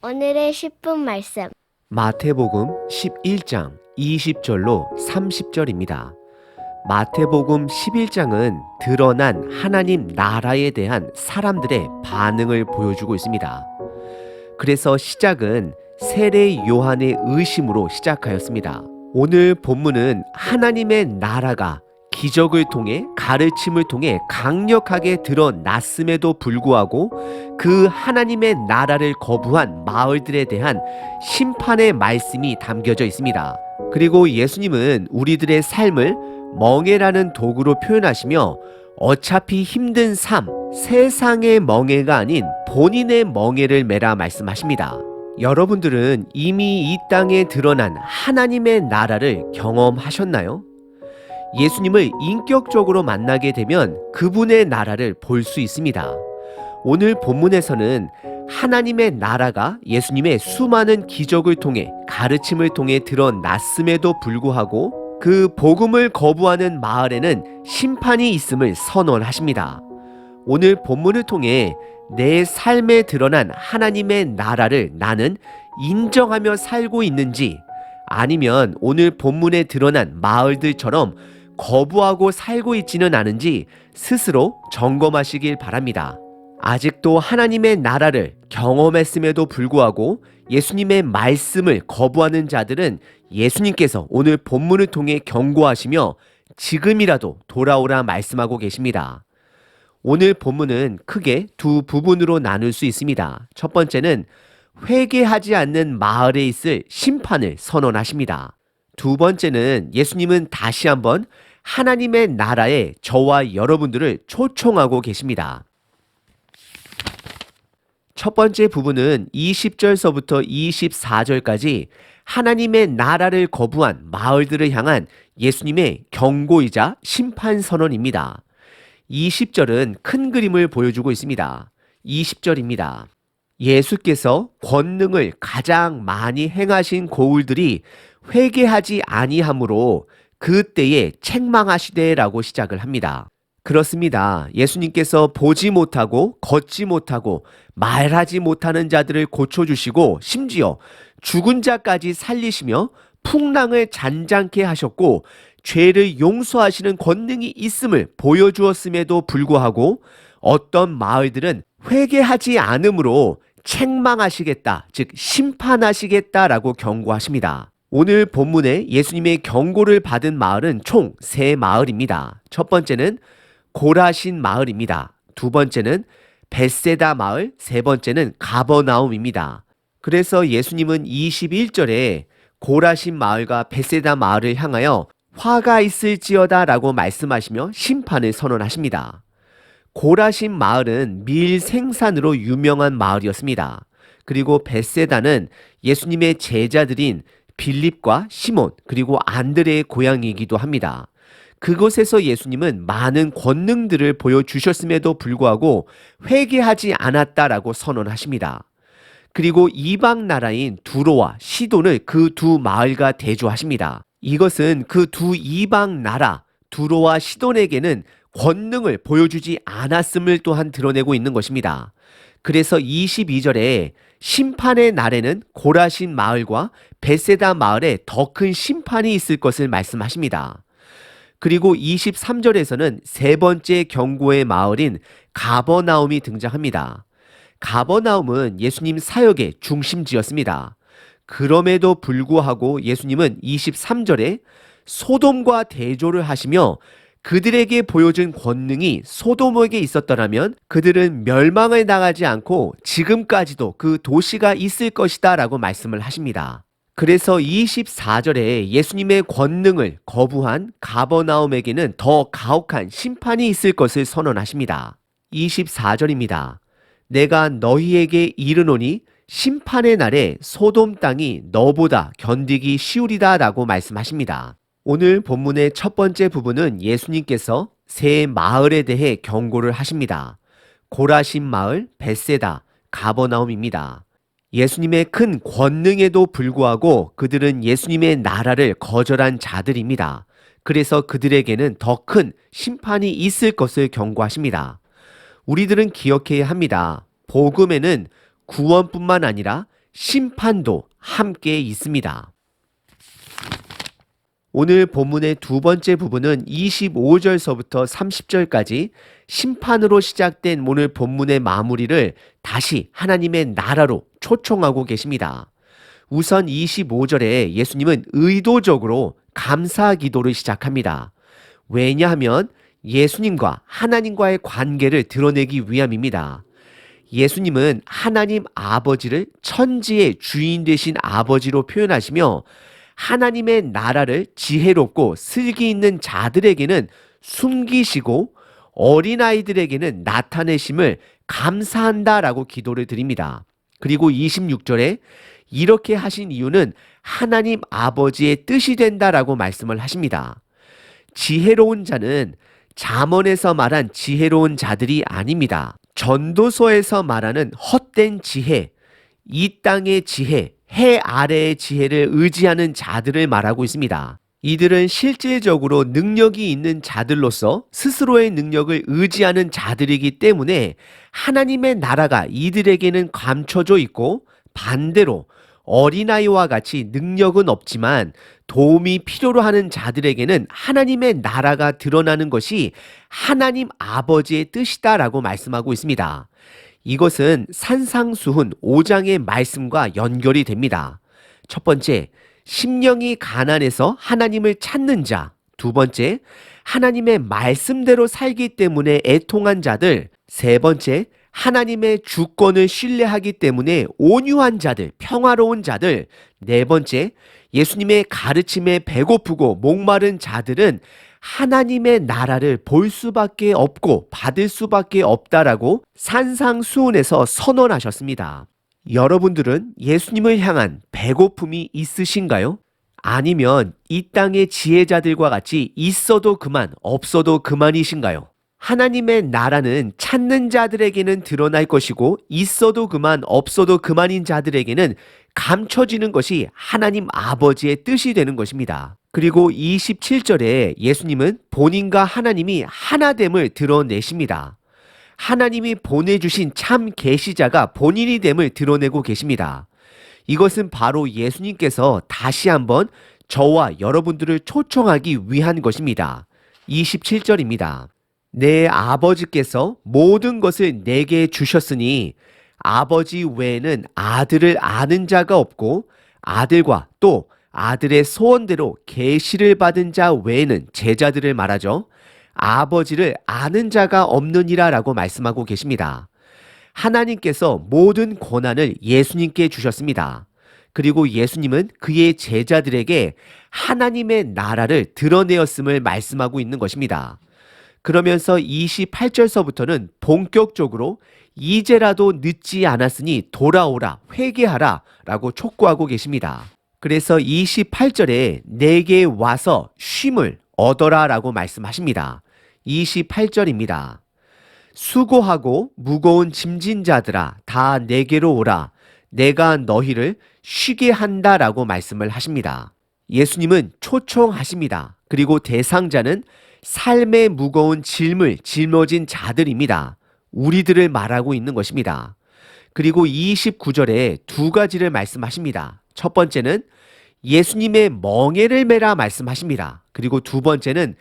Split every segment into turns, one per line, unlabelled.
오늘의 10분 말씀.
마태복음 11장 20절로 30절입니다. 마태복음 11장은 드러난 하나님 나라에 대한 사람들의 반응을 보여주고 있습니다. 그래서 시작은 세례 요한의 의심으로 시작하였습니다. 오늘 본문은 하나님의 나라가 기적을 통해 가르침을 통해 강력하게 드러났음에도 불구하고 그 하나님의 나라를 거부한 마을들에 대한 심판의 말씀이 담겨져 있습니다. 그리고 예수님은 우리들의 삶을 멍에라는 도구로 표현하시며 어차피 힘든 삶, 세상의 멍에가 아닌 본인의 멍에를 메라 말씀하십니다. 여러분들은 이미 이 땅에 드러난 하나님의 나라를 경험하셨나요? 예수님을 인격적으로 만나게 되면 그분의 나라를 볼 수 있습니다. 오늘 본문에서는 하나님의 나라가 예수님의 수많은 기적을 통해 가르침을 통해 드러났음에도 불구하고 그 복음을 거부하는 마을에는 심판이 있음을 선언하십니다. 오늘 본문을 통해 내 삶에 드러난 하나님의 나라를 나는 인정하며 살고 있는지, 아니면 오늘 본문에 드러난 마을들처럼 거부하고 살고 있지는 않은지 스스로 점검하시길 바랍니다. 아직도 하나님의 나라를 경험했음에도 불구하고 예수님의 말씀을 거부하는 자들은 예수님께서 오늘 본문을 통해 경고하시며 지금이라도 돌아오라 말씀하고 계십니다. 오늘 본문은 크게 두 부분으로 나눌 수 있습니다. 첫 번째는 회개하지 않는 마을에 있을 심판을 선언하십니다. 두 번째는 예수님은 다시 한번 하나님의 나라에 저와 여러분들을 초청하고 계십니다. 첫 번째 부분은 20절서부터 24절까지 하나님의 나라를 거부한 마을들을 향한 예수님의 경고이자 심판 선언입니다. 20절은 큰 그림을 보여주고 있습니다. 20절입니다. 예수께서 권능을 가장 많이 행하신 고울들이 회개하지 아니하므로 그때에 책망하시되라고 시작을 합니다. 그렇습니다. 예수님께서 보지 못하고 걷지 못하고 말하지 못하는 자들을 고쳐주시고 심지어 죽은 자까지 살리시며 풍랑을 잔잔케 하셨고 죄를 용서하시는 권능이 있음을 보여주었음에도 불구하고 어떤 마을들은 회개하지 않으므로 책망하시겠다, 즉 심판하시겠다라고 경고하십니다. 오늘 본문에 예수님의 경고를 받은 마을은 총 3마을입니다. 첫 번째는 고라신 마을입니다. 두 번째는 벳세다 마을, 세 번째는 가버나움입니다. 그래서 예수님은 21절에 고라신 마을과 벳세다 마을을 향하여 화가 있을지어다 라고 말씀하시며 심판을 선언하십니다. 고라신 마을은 밀 생산으로 유명한 마을이었습니다. 그리고 벳세다는 예수님의 제자들인 빌립과 시몬 그리고 안드레의 고향이기도 합니다. 그곳에서 예수님은 많은 권능들을 보여주셨음에도 불구하고 회개하지 않았다라고 선언하십니다. 그리고 이방 나라인 두로와 시돈을 그 두 마을과 대조하십니다. 이것은 그 두 이방 나라 두로와 시돈에게는 권능을 보여주지 않았음을 또한 드러내고 있는 것입니다. 그래서 22절에 심판의 날에는 고라신 마을과 벳세다 마을에 더 큰 심판이 있을 것을 말씀하십니다. 그리고 23절에서는 세 번째 경고의 마을인 가버나움이 등장합니다. 가버나움은 예수님 사역의 중심지였습니다. 그럼에도 불구하고 예수님은 23절에 소돔과 대조를 하시며 그들에게 보여준 권능이 소돔에게 있었더라면 그들은 멸망을 당하지 않고 지금까지도 그 도시가 있을 것이다 라고 말씀을 하십니다. 그래서 24절에 예수님의 권능을 거부한 가버나움에게는 더 가혹한 심판이 있을 것을 선언하십니다. 24절입니다. 내가 너희에게 이르노니 심판의 날에 소돔 땅이 너보다 견디기 쉬우리다 라고 말씀하십니다. 오늘 본문의 첫 번째 부분은 예수님께서 세 마을에 대해 경고를 하십니다. 고라신 마을, 벳세다, 가버나움입니다. 예수님의 큰 권능에도 불구하고 그들은 예수님의 나라를 거절한 자들입니다. 그래서 그들에게는 더 큰 심판이 있을 것을 경고하십니다. 우리들은 기억해야 합니다. 복음에는 구원뿐만 아니라 심판도 함께 있습니다. 오늘 본문의 두 번째 부분은 25절서부터 30절까지 심판으로 시작된 오늘 본문의 마무리를 다시 하나님의 나라로 초청하고 계십니다. 우선 25절에 예수님은 의도적으로 감사 기도를 시작합니다. 왜냐하면 예수님과 하나님과의 관계를 드러내기 위함입니다. 예수님은 하나님 아버지를 천지의 주인 되신 아버지로 표현하시며 하나님의 나라를 지혜롭고 슬기 있는 자들에게는 숨기시고 어린아이들에게는 나타내심을 감사한다라고 기도를 드립니다. 그리고 26절에 이렇게 하신 이유는 하나님 아버지의 뜻이 된다라고 말씀을 하십니다. 지혜로운 자는 잠언에서 말한 지혜로운 자들이 아닙니다. 전도서에서 말하는 헛된 지혜, 이 땅의 지혜, 해 아래의 지혜를 의지하는 자들을 말하고 있습니다. 이들은 실질적으로 능력이 있는 자들로서 스스로의 능력을 의지하는 자들이기 때문에 하나님의 나라가 이들에게는 감춰져 있고 반대로 어린아이와 같이 능력은 없지만 도움이 필요로 하는 자들에게는 하나님의 나라가 드러나는 것이 하나님 아버지의 뜻이다라고 말씀하고 있습니다. 이것은 산상수훈 5장의 말씀과 연결이 됩니다. 첫 번째, 심령이 가난해서 하나님을 찾는 자. 두 번째, 하나님의 말씀대로 살기 때문에 애통한 자들. 세 번째, 하나님의 주권을 신뢰하기 때문에 온유한 자들, 평화로운 자들. 네 번째, 예수님의 가르침에 배고프고 목마른 자들은 하나님의 나라를 볼 수밖에 없고 받을 수밖에 없다라고 산상수훈에서 선언하셨습니다. 여러분들은 예수님을 향한 배고픔이 있으신가요? 아니면 이 땅의 지혜자들과 같이 있어도 그만, 없어도 그만이신가요? 하나님의 나라는 찾는 자들에게는 드러날 것이고 있어도 그만, 없어도 그만인 자들에게는 감춰지는 것이 하나님 아버지의 뜻이 되는 것입니다. 그리고 27절에 예수님은 본인과 하나님이 하나됨을 드러내십니다. 하나님이 보내주신 참 계시자가 본인이 됨을 드러내고 계십니다. 이것은 바로 예수님께서 다시 한번 저와 여러분들을 초청하기 위한 것입니다. 27절입니다. 내 아버지께서 모든 것을 내게 주셨으니 아버지 외에는 아들을 아는 자가 없고 아들과 또 아들의 소원대로 계시를 받은 자 외에는 제자들을 말하죠. 아버지를 아는 자가 없느니라 라고 말씀하고 계십니다. 하나님께서 모든 권한을 예수님께 주셨습니다. 그리고 예수님은 그의 제자들에게 하나님의 나라를 드러내었음을 말씀하고 있는 것입니다. 그러면서 28절서부터는 본격적으로 이제라도 늦지 않았으니 돌아오라, 회개하라 라고 촉구하고 계십니다. 그래서 28절에 내게 와서 쉼을 얻어라 라고 말씀하십니다. 28절입니다. 수고하고 무거운 짐진 자들아 다 내게로 오라. 내가 너희를 쉬게 한다 라고 말씀을 하십니다. 예수님은 초청하십니다. 그리고 대상자는 삶의 무거운 짐을 짊어진 자들입니다. 우리들을 말하고 있는 것입니다. 그리고 29절에 두 가지를 말씀하십니다. 첫 번째는 예수님의 멍에를 메라 말씀하십니다. 그리고 두 번째는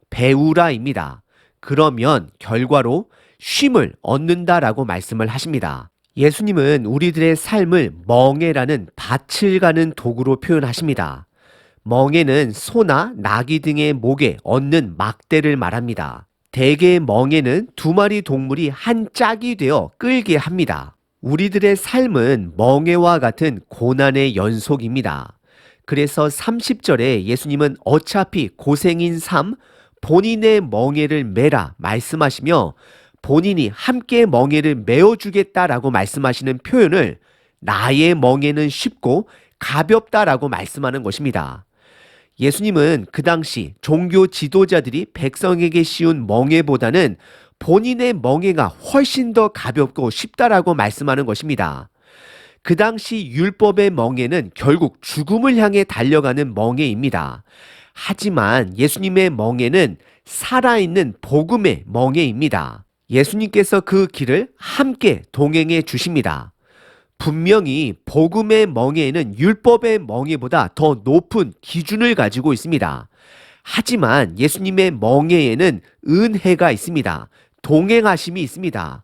배우라입니다. 그러면 결과로 쉼을 얻는다라고 말씀을 하십니다. 예수님은 우리들의 삶을 멍에라는 밭을 가는 도구로 표현하십니다. 멍에는 소나 나귀 등의 목에 얹는 막대를 말합니다. 대개 멍에는 두 마리 동물이 한 짝이 되어 끌게 합니다. 우리들의 삶은 멍에와 같은 고난의 연속입니다. 그래서 30절에 예수님은 어차피 고생인 삶, 본인의 멍에를 메라 말씀하시며 본인이 함께 멍에를 메어주겠다라고 말씀하시는 표현을 나의 멍에는 쉽고 가볍다라고 말씀하는 것입니다. 예수님은 그 당시 종교 지도자들이 백성에게 씌운 멍에보다는 본인의 멍에가 훨씬 더 가볍고 쉽다라고 말씀하는 것입니다. 그 당시 율법의 멍에는 결국 죽음을 향해 달려가는 멍에입니다. 하지만 예수님의 멍에는 살아있는 복음의 멍에입니다. 예수님께서 그 길을 함께 동행해 주십니다. 분명히 복음의 멍에에는 율법의 멍에보다 더 높은 기준을 가지고 있습니다. 하지만 예수님의 멍에에는 은혜가 있습니다. 동행하심이 있습니다.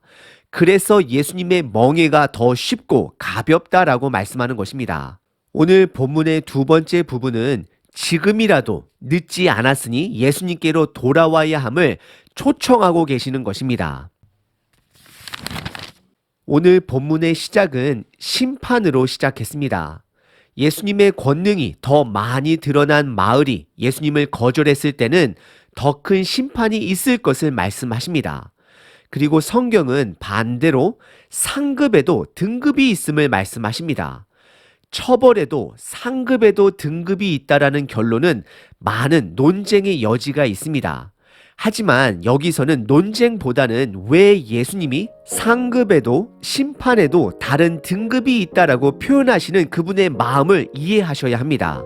그래서 예수님의 멍에가 더 쉽고 가볍다라고 말씀하는 것입니다. 오늘 본문의 두 번째 부분은 지금이라도 늦지 않았으니 예수님께로 돌아와야 함을 초청하고 계시는 것입니다. 오늘 본문의 시작은 심판으로 시작했습니다. 예수님의 권능이 더 많이 드러난 마을이 예수님을 거절했을 때는 더 큰 심판이 있을 것을 말씀하십니다. 그리고 성경은 반대로 상급에도 등급이 있음을 말씀하십니다. 처벌에도 상급에도 등급이 있다라는 결론은 많은 논쟁의 여지가 있습니다. 하지만 여기서는 논쟁보다는 왜 예수님이 상급에도 심판에도 다른 등급이 있다라고 표현하시는 그분의 마음을 이해하셔야 합니다.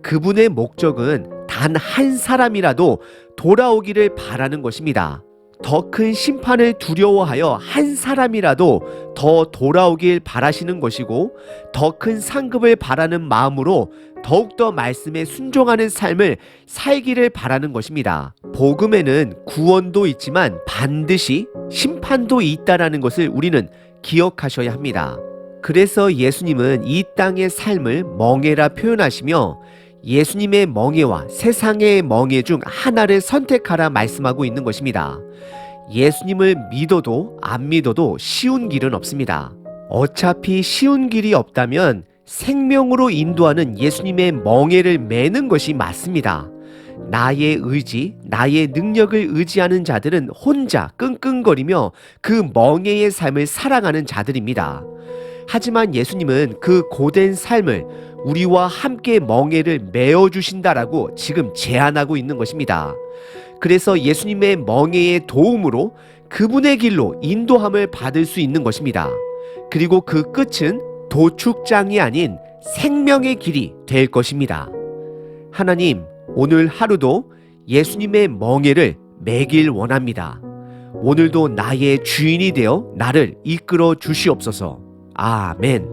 그분의 목적은 단 한 사람이라도 돌아오기를 바라는 것입니다. 더 큰 심판을 두려워하여 한 사람이라도 더 돌아오길 바라시는 것이고, 더 큰 상급을 바라는 마음으로 더욱더 말씀에 순종하는 삶을 살기를 바라는 것입니다. 복음에는 구원도 있지만 반드시 심판도 있다라는 것을 우리는 기억하셔야 합니다. 그래서 예수님은 이 땅의 삶을 멍에라 표현하시며 예수님의 멍에와 세상의 멍에 중 하나를 선택하라 말씀하고 있는 것입니다. 예수님을 믿어도 안 믿어도 쉬운 길은 없습니다. 어차피 쉬운 길이 없다면 생명으로 인도하는 예수님의 멍에를 매는 것이 맞습니다. 나의 의지, 나의 능력을 의지하는 자들은 혼자 끙끙거리며 그 멍에의 삶을 살아가는 자들입니다. 하지만 예수님은 그 고된 삶을 우리와 함께 멍에를 메어주신다라고 지금 제안하고 있는 것입니다. 그래서 예수님의 멍에의 도움으로 그분의 길로 인도함을 받을 수 있는 것입니다. 그리고 그 끝은 도축장이 아닌 생명의 길이 될 것입니다. 하나님, 오늘 하루도 예수님의 멍에를 매길 원합니다. 오늘도 나의 주인이 되어 나를 이끌어 주시옵소서. 아멘.